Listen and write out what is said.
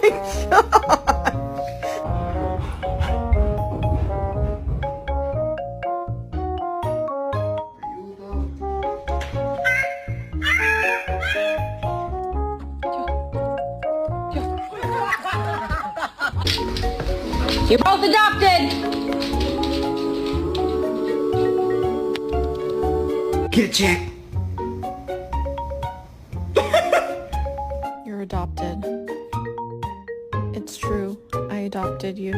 You're both adopted! Get a check. You're adopted. It's true. I adopted you.